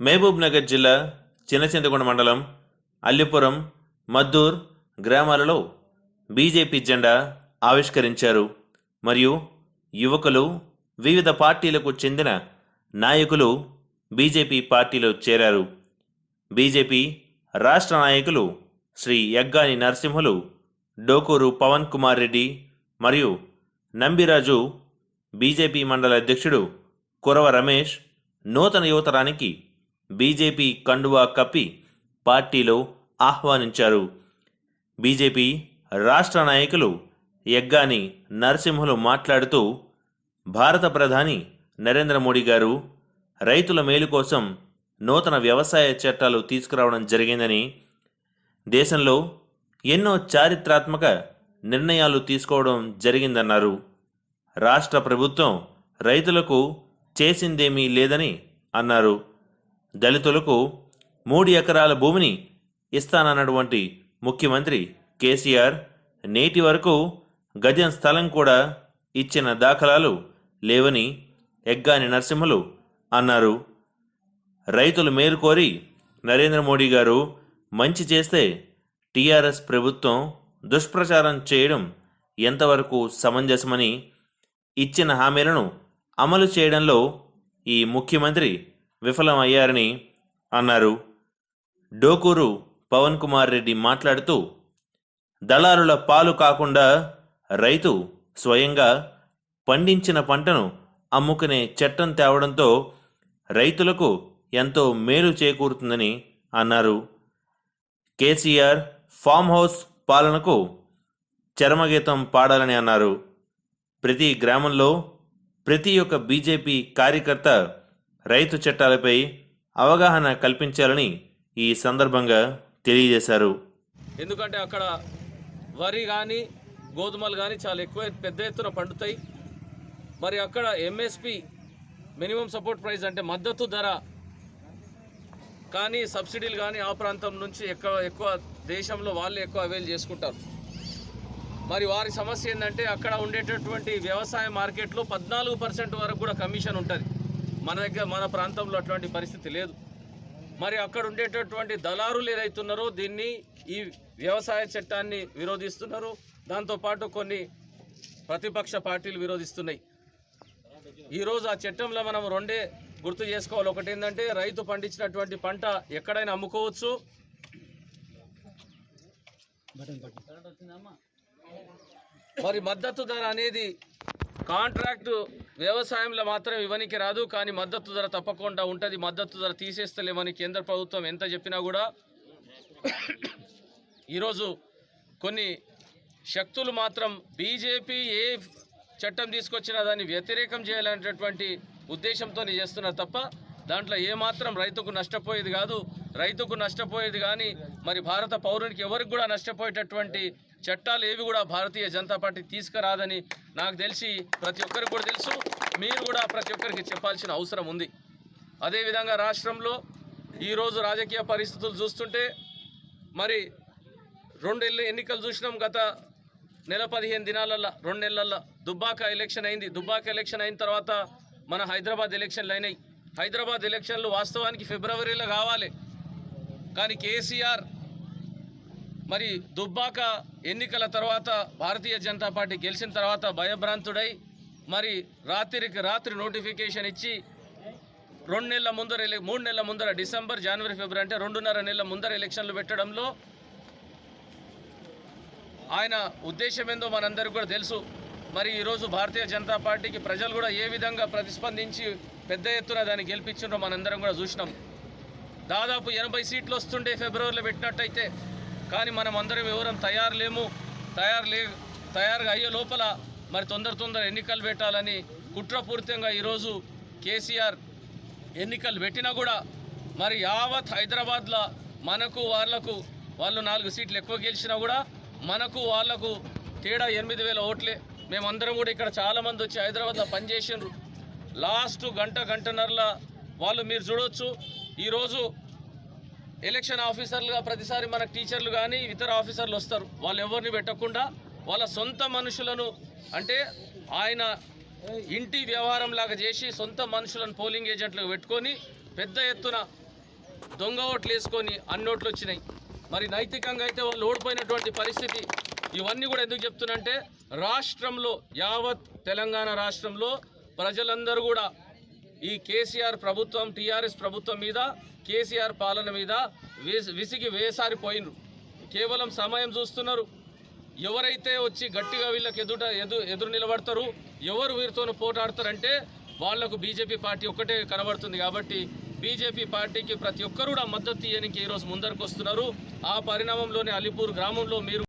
మహబూబ్ నగర్ జిల్లా చిన్నచింతకొండ మండలం అల్లిపురం, మద్దూర్ గ్రామాలలో బీజేపీ జెండా ఆవిష్కరించారు. మరియు యువకులు, వివిధ పార్టీలకు చెందిన నాయకులు బీజేపీ పార్టీలో చేరారు. బీజేపీ రాష్ట్ర నాయకులు శ్రీ యగ్గాని నరసింహులు, డోకూరు పవన్ కుమార్ రెడ్డి మరియు నంబిరాజు, బీజేపీ మండల అధ్యక్షుడు కురవ రమేష్ నూతన యువతరానికి బీజేపీ కండువా కప్పి పార్టీలో ఆహ్వానించారు. బీజేపీ రాష్ట్ర నాయకులు యగ్గాని నరసింహులు మాట్లాడుతూ, భారత ప్రధాని నరేంద్ర మోడీ గారు రైతుల మేలు కోసం నూతన వ్యవసాయ చట్టాలు తీసుకురావడం జరిగిందని, దేశంలో ఎన్నో చారిత్రాత్మక నిర్ణయాలు తీసుకోవడం జరిగిందన్నారు. రాష్ట్ర ప్రభుత్వం రైతులకు చేసిందేమీ లేదని అన్నారు. దళితులకు 3 ఎకరాల భూమిని ఇస్తానన్నటువంటి ముఖ్యమంత్రి కేసీఆర్ నేటి వరకు గజం స్థలం కూడా ఇచ్చిన దాఖలాలు లేవని యగ్గాని నరసింహులు అన్నారు. రైతులు మేలు కోరి నరేంద్ర మోడీ గారు మంచి చేస్తే టీఆర్ఎస్ ప్రభుత్వం దుష్ప్రచారం చేయడం ఎంతవరకు సమంజసమని, ఇచ్చిన హామీలను అమలు చేయడంలో ఈ ముఖ్యమంత్రి విఫలమయ్యారని అన్నారు. డోకూరు పవన్ కుమార్ రెడ్డి మాట్లాడుతూ, దళారుల పాలు కాకుండా రైతు స్వయంగా పండించిన పంటను అమ్ముకునే చట్టం తేవడంతో రైతులకు ఎంతో మేలు చేకూరుతుందని అన్నారు. కేసీఆర్ ఫామ్ హౌస్ పాలనకు చరమగీతం పాడాలని అన్నారు. ప్రతి గ్రామంలో ప్రతి ఒక్క బీజేపీ కార్యకర్త రైతు చట్టాలపై అవగాహన కల్పించాలని ఈ సందర్భంగా తెలియజేశారు. ఎందుకంటే అక్కడ వరి కానీ గోధుమలు కానీ చాలా పెద్ద ఎత్తున పండుతాయి. మరి అక్కడ ఎంఎస్పి మినిమం సపోర్ట్ ప్రైస్ అంటే మద్దతు ధర కానీ సబ్సిడీలు కానీ ఆ ప్రాంతం నుంచి ఎక్కువ దేశంలో వాళ్ళు ఎక్కువ అవైల్ చేసుకుంటారు. మరి వారి సమస్య ఏంటంటే అక్కడ ఉండేటటువంటి వ్యవసాయ మార్కెట్లో 14% వరకు కూడా కమిషన్ ఉంటుంది. మన ప్రాంతంలో అటువంటి పరిస్థితి లేదు. మరి అక్కడ ఉండేటటువంటి దళారులు ఏదైతున్నారో దీన్ని, ఈ వ్యవసాయ చట్టాన్ని విరోధిస్తున్నారు. దాంతోపాటు కొన్ని ప్రతిపక్ష పార్టీలు విరోధిస్తున్నాయి. ఈరోజు ఆ చట్టంలో మనం రెండే గుర్తు చేసుకోవాలి. ఒకటి ఏంటంటే రైతు పండించినటువంటి పంట ఎక్కడైనా అమ్ముకోవచ్చు. మరి మద్దతు ధర అనేది కాంట్రాక్టు వ్యవసాయంలో మాత్రం ఇవ్వనికి రాదు, కానీ మద్దతు ధర తప్పకుండా ఉంటుంది. మద్దతు ధర తీసేస్తలేమని కేంద్ర ప్రభుత్వం ఎంత చెప్పినా కూడా ఈరోజు కొన్ని శక్తులు మాత్రం బీజేపీ ఏ చట్టం తీసుకొచ్చినా దాన్ని వ్యతిరేకం చేయాలనేటటువంటి ఉద్దేశంతో చేస్తున్నారు తప్ప దాంట్లో ఏమాత్రం రైతుకు నష్టపోయేది కాదు. రైతుకు నష్టపోయేది కానీ మరి భారత పౌరునికి ఎవరికి కూడా నష్టపోయేటటువంటి చట్టాలు ఏవి కూడా భారతీయ జనతా పార్టీ తీసుకురాదని నాకు తెలిసి ప్రతి ఒక్కరికి కూడా తెలుసు. మీరు కూడా ప్రతి ఒక్కరికి చెప్పాల్సిన అవసరం ఉంది. అదేవిధంగా రాష్ట్రంలో ఈరోజు రాజకీయ పరిస్థితులు చూస్తుంటే మరి 2 ఎన్నికలు చూసినాం. గత నెల 15 దినాలల్లో 2 నెలల్లో దుబ్బాక ఎలక్షన్ అయింది. దుబ్బాక ఎలక్షన్ అయిన తర్వాత మన హైదరాబాద్ ఎలక్షన్లు అయినాయి. హైదరాబాద్ ఎలక్షన్లు వాస్తవానికి ఫిబ్రవరిలో కావాలి, కానీ కేసీఆర్ మరి దుబ్బాక ఎన్నికల తర్వాత భారతీయ జనతా పార్టీ గెలిచిన తర్వాత భయభ్రాంతుడై మరి రాత్రికి రాత్రి నోటిఫికేషన్ ఇచ్చి 2 నెలల ముందర 3 నెలల ముందర డిసెంబర్, జనవరి, ఫిబ్రవరి అంటే 2.5 నెలల ముందర ఎలక్షన్లు పెట్టడంలో ఆయన ఉద్దేశం ఏందో మనందరికీ కూడా తెలుసు. మరి ఈరోజు భారతీయ జనతా పార్టీకి ప్రజలు కూడా ఏ విధంగా ప్రతిస్పందించి పెద్ద ఎత్తున దాన్ని గెలిపించారో మనందరం కూడా చూసినాం. దాదాపు 80 సీట్లు వస్తుండే ఫిబ్రవరిలో పెట్టినట్టయితే, కానీ మనం అందరం ఎవరం తయారుగా అయ్యే లోపల మరి తొందర ఎన్నికలు పెట్టాలని కుట్రపూరితంగా ఈరోజు కేసీఆర్ ఎన్నికలు పెట్టినా కూడా మరి యావత్ హైదరాబాద్లో మనకు వాళ్ళు 4 సీట్లు ఎక్కువ గెలిచినా కూడా మనకు వాళ్లకు తేడా 8,000 ఓట్లే. మేమందరం కూడా ఇక్కడ చాలామంది వచ్చి హైదరాబాద్లో పనిచేసిండ్రు. లాస్ట్ గంటన్నరల వాళ్ళు మీరు చూడవచ్చు. ఈరోజు ఎలక్షన్ ఆఫీసర్లుగా ప్రతిసారి మన టీచర్లు కానీ ఇతర ఆఫీసర్లు వస్తారు. వాళ్ళు ఎవరిని పెట్టకుండా వాళ్ళ సొంత మనుషులను, అంటే ఆయన ఇంటి వ్యవహారం లాగా చేసి సొంత మనుషులను పోలింగ్ ఏజెంట్లకు పెట్టుకొని పెద్ద ఎత్తున దొంగ ఓట్లు వేసుకొని అన్ని ఓట్లు వచ్చినాయి. మరి నైతికంగా అయితే వాళ్ళు ఓడిపోయినటువంటి పరిస్థితి. ఇవన్నీ కూడా ఎందుకు చెప్తున్నంటే రాష్ట్రంలో యావత్ తెలంగాణ రాష్ట్రంలో ప్రజలందరూ కూడా ఈ కేసీఆర్ ప్రభుత్వం టీఆర్ఎస్ ప్రభుత్వం మీద కేసీఆర్ పాలన మీద విసిగి వేసారిపోయినరు. కేవలం సమయం చూస్తున్నారు. ఎవరైతే వచ్చి గట్టిగా వీళ్ళకి ఎదురు నిలబడతారు, ఎవరు వీరితో పోటాడతారంటే వాళ్లకు బీజేపీ పార్టీ ఒక్కటే కనబడుతుంది. కాబట్టి బీజేపీ పార్టీకి ప్రతి ఒక్కరు కూడా మద్దతు ఇవ్వడానికి ఈరోజు ముందరకు వస్తున్నారు. ఆ పరిణామంలోనే అలీపూర్ గ్రామంలో మీరు